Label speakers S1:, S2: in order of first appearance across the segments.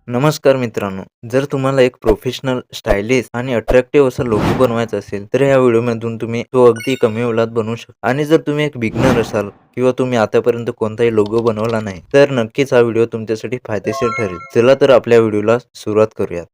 S1: नमस्कार मित्रांनो, जर तुम्हाला एक प्रोफेशनल, स्टायलिश आणि अट्रॅक्टिव्ह असा लोगो बनवायचा असेल, तर ह्या व्हिडिओमधून तुम्ही तो अगदी कमी वेळात बनवू शकता. आणि जर तुम्ही एक बिगिनर असाल किंवा तुम्ही आतापर्यंत कोणताही लोगो बनवला नाही, तर नक्कीच हा व्हिडिओ तुमच्यासाठी फायदेशीर ठरेल. चला तर आपल्या व्हिडिओला सुरुवात करूयात.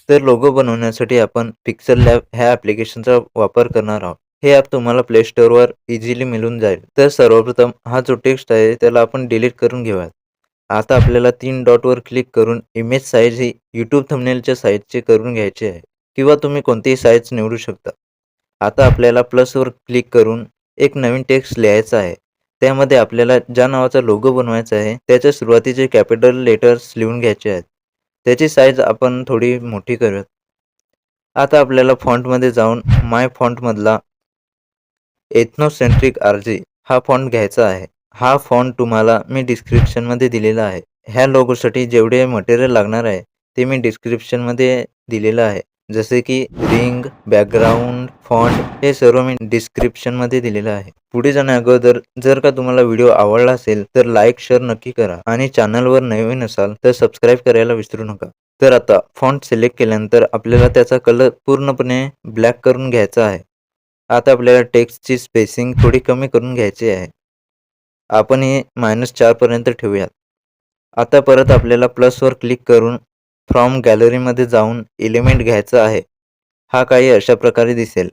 S1: तर लोगो बनवण्यासाठी आपण पिक्सल लॅब ह्या ॲप्लिकेशनचा वापर करणार आहोत. हे ॲप तुम्हाला प्ले स्टोअरवर इझिली मिळून जाईल. तर सर्वप्रथम हा जो टेक्स्ट आहे त्याला आपण डिलीट करून घेऊयात. आता आपल्याला 3 डॉटवर क्लिक करून इमेज साइज ही YouTube थंबनेलच्या साइजची करून घ्यायची आहे किंवा तुम्ही कोणतीही साइज निवडू शकता. आता आपल्याला प्लसवर क्लिक करून एक नवीन टेक्स्ट लिहायचा आहे. त्यामध्ये आपल्याला ज्या नावाचा लोगो बनवायचा आहे त्याच्या सुरुवातीचे कॅपिटल लेटर्स लिहून घ्यायचे आहेत. त्याची साइज आपण थोडी मोठी करूयात. आता आपल्याला फॉन्टमध्ये जाऊन माय फॉन्टमधला एथनोसेंट्रिक आरजी हा फॉन्ट घ्यायचा आहे. हा फॉन्ट तुम्हाला मी डिस्क्रिप्शनमध्ये दिलेला आहे. ह्या लोगोसाठी जेवढे मटेरियल लागणार आहे ते मी डिस्क्रिप्शनमध्ये दिलेलं आहे. जसे की रिंग, बॅकग्राऊंड, फॉन्ट हे सर्व मी डिस्क्रिप्शनमध्ये दिलेलं आहे. पुढे जाण्या अगोदर जर का तुम्हाला व्हिडिओ आवडला असेल तर लाईक, शेअर नक्की करा आणि चॅनलवर नवीन असाल तर सबस्क्राईब करायला विसरू नका. तर आता फॉन्ट सिलेक्ट केल्यानंतर आपल्याला त्याचा कलर पूर्णपणे ब्लॅक करून घ्यायचा आहे. आता आपल्याला टेक्स्टची स्पेसिंग थोडी कमी करून घ्यायची आहे. आपण हे -4 पर्यंत ठेवूयात. आता परत आपल्याला प्लसवर क्लिक करून फ्रॉम गॅलरीमध्ये जाऊन एलिमेंट घ्यायचा आहे. हा काही अशा प्रकारे दिसेल.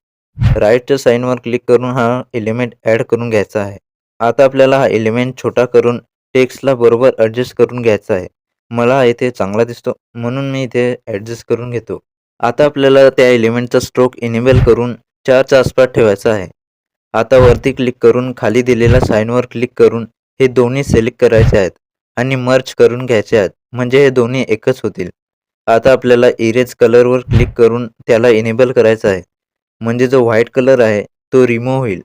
S1: राईटच्या साइनवर क्लिक करून हा एलिमेंट ॲड करून घ्यायचा आहे. आता आपल्याला हा एलिमेंट छोटा करून टेक्स्टला बरोबर ॲडजस्ट करून घ्यायचा आहे. मला इथे चांगला दिसतो म्हणून मी इथे ॲडजस्ट करून घेतो. आता आपल्याला त्या एलिमेंटचा स्ट्रोक इनेबल करून 4च्या आसपास ठेवायचा आहे. आता वरती क्लिक करून खाली दिलेल्या साइनवर क्लिक करून हे दोन्ही सिलेक्ट करायचे आहेत आणि मर्ज करून घ्यायचे आहेत, म्हणजे हे दोन्ही एकच होतील. आता आपल्याला इरेज कलरवर क्लिक करून त्याला इनेबल करायचा आहे, म्हणजे जो व्हाईट कलर आहे तो रिमूव्ह होईल.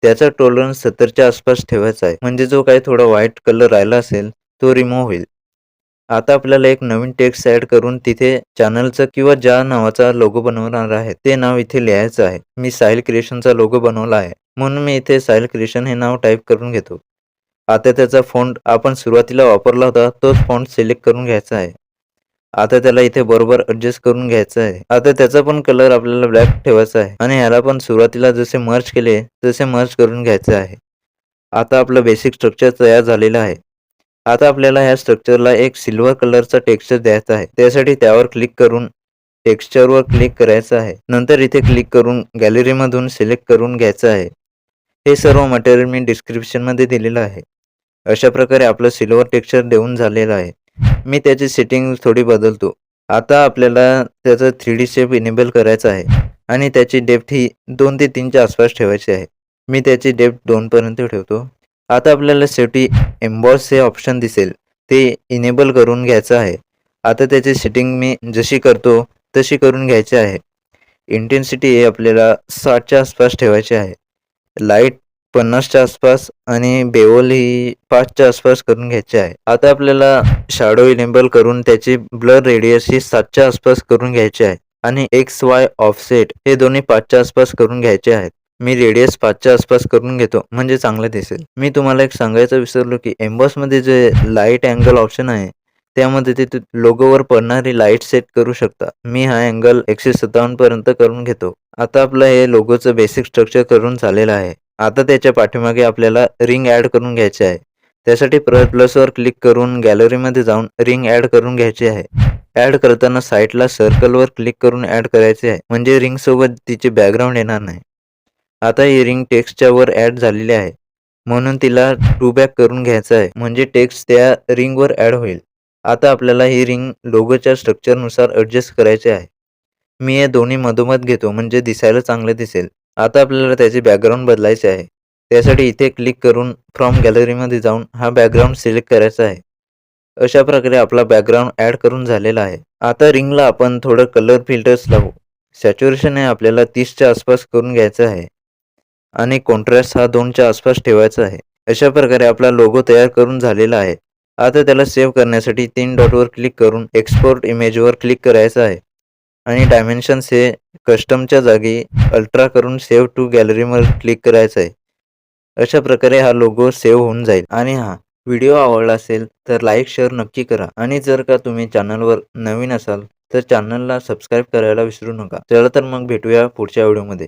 S1: त्याचा टॉलरन्स 70च्या आसपास ठेवायचा आहे, म्हणजे जो काही थोडा व्हाईट कलर राहिला असेल तो रिमूव्ह होईल. आता आपल्याला एक नवीन टेक्स्ट ॲड करून तिथे चॅनलचं किंवा ज्या नावाचा लोगो बनवणार आहे ते नाव इथे लिहायचं आहे. मी साहिल क्रिएशनचा लोगो बनवला आहे म्हणून मी इथे साहिल क्रिएशन हे नाव टाईप करून घेतो. आता त्याचा फॉन्ट आपण सुरुवातीला वापरला होता तोच फॉन्ट सिलेक्ट करून घ्यायचा आहे. आता त्याला इथे बरोबर ॲडजस्ट करून घ्यायचं आहे. आता त्याचा पण कलर आपल्याला ब्लॅक ठेवायचा आहे आणि ह्याला पण सुरुवातीला जसे मर्ज केले तसे मर्ज करून घ्यायचे आहे. आता आपलं बेसिक स्ट्रक्चर तयार झालेलं आहे. आता आपल्याला ह्या स्ट्रक्चरला एक सिल्वर कलरचा टेक्स्चर द्यायचा आहे. त्यासाठी त्यावर क्लिक करून टेक्स्चरवर क्लिक करायचं आहे. नंतर इथे क्लिक करून गॅलरीमधून सिलेक्ट करून घ्यायचं आहे. हे सर्व मटेरियल मी डिस्क्रिप्शनमध्ये दिलेलं आहे. अशा प्रकारे आपलं सिल्वर टेक्स्चर देऊन झालेलं आहे. मी त्याची सेटिंग थोडी बदलतो. आता आपल्याला त्याचा 3D शेप इनेबल करायचा आहे आणि त्याची डेप्थ ही 2 ते 3च्या आसपास ठेवायची आहे. मी त्याची डेप्थ 2 पर्यंत ठेवतो. आता आपल्याला शेवटी एम्बॉस हे ऑप्शन दिसेल ते इनेबल करून घ्यायचं आहे. आता त्याची सेटिंग मी जशी करतो तशी करून घ्यायची आहे. इंटेन्सिटी हे आपल्याला 60च्या आसपास ठेवायची आहे. लाईट 50च्या आसपास आणि बेवल ही 5च्या आसपास करून घ्यायची आहे. आता आपल्याला शॅडो इनेबल करून त्याची ब्लर रेडियस ही 7च्या आसपास करून घ्यायची आहे आणि एक्स वाय ऑफसेट हे दोन्ही 5च्या आसपास करून घ्यायचे आहेत. मी रेडियस 5च्या आसपास करून घेतो म्हणजे चांगलं दिसेल. मी तुम्हाला एक सांगायचं विसरलो की एम्बॉसमध्ये जे लाईट अँगल ऑप्शन आहे त्यामध्ये ते लोगोवर पडणारी लाईट सेट करू शकता. मी हा अँगल 157 पर्यंत करून घेतो. आता आपलं हे लोगोचं बेसिक स्ट्रक्चर करून झालेलं आहे. आता त्याच्या पाठीमागे आपल्याला रिंग ॲड करून घ्यायची आहे. त्यासाठी प्लसवर क्लिक करून गॅलरीमध्ये जाऊन रिंग ॲड करून घ्यायची आहे. ॲड करताना साईडला सर्कलवर क्लिक करून ॲड करायचे आहे, म्हणजे रिंगसोबत तिचे बॅकग्राऊंड येणार नाही. आता ही रिंग टेक्स्टच्या वर ॲड झालेली आहे म्हणून तिला टू बॅक करून घ्यायचं आहे, म्हणजे टेक्स्ट त्या रिंगवर ॲड होईल. आता आपल्याला ही रिंग लोगोच्या स्ट्रक्चरनुसार ॲडजस्ट करायची आहे. मी हे दोन्ही मधोमध घेतो म्हणजे दिसायला चांगलं दिसेल. आता आपल्याला त्याचे बॅकग्राऊंड बदलायचे आहे. त्यासाठी इथे क्लिक करून फ्रॉम गॅलरीमध्ये जाऊन हा बॅकग्राऊंड सिलेक्ट करायचा आहे. अशा प्रकारे आपला बॅकग्राऊंड ॲड करून झालेला आहे. आता रिंगला आपण थोडं कलर फिल्टर्स लावू. सॅच्युरेशन हे आपल्याला 30च्या आसपास करून घ्यायचं आहे आणि कॉन्ट्रास्ट हा 2च्या आसपास ठेवायचा आहे. अशा प्रकारे आपला लोगो तयार करून झालेला आहे. आता त्याला सेव्ह करण्यासाठी 3 डॉटवर क्लिक करून एक्सपोर्ट इमेजवर क्लिक करायचं आहे आणि डायमेन्शन्स हे कस्टमच्या जागी अल्ट्रा करून सेव्ह टू गॅलरीवर क्लिक करायचं आहे. अशा प्रकारे हा लोगो सेव्ह होऊन जाईल. आणि व्हिडिओ आवडला असेल तर लाईक शेअर नक्की करा. आणि जर का तुम्ही चॅनलवर नवीन असाल तर चॅनलला सबस्क्राईब करायला विसरू नका. चला तर मग भेटूया पुढच्या व्हिडिओमध्ये.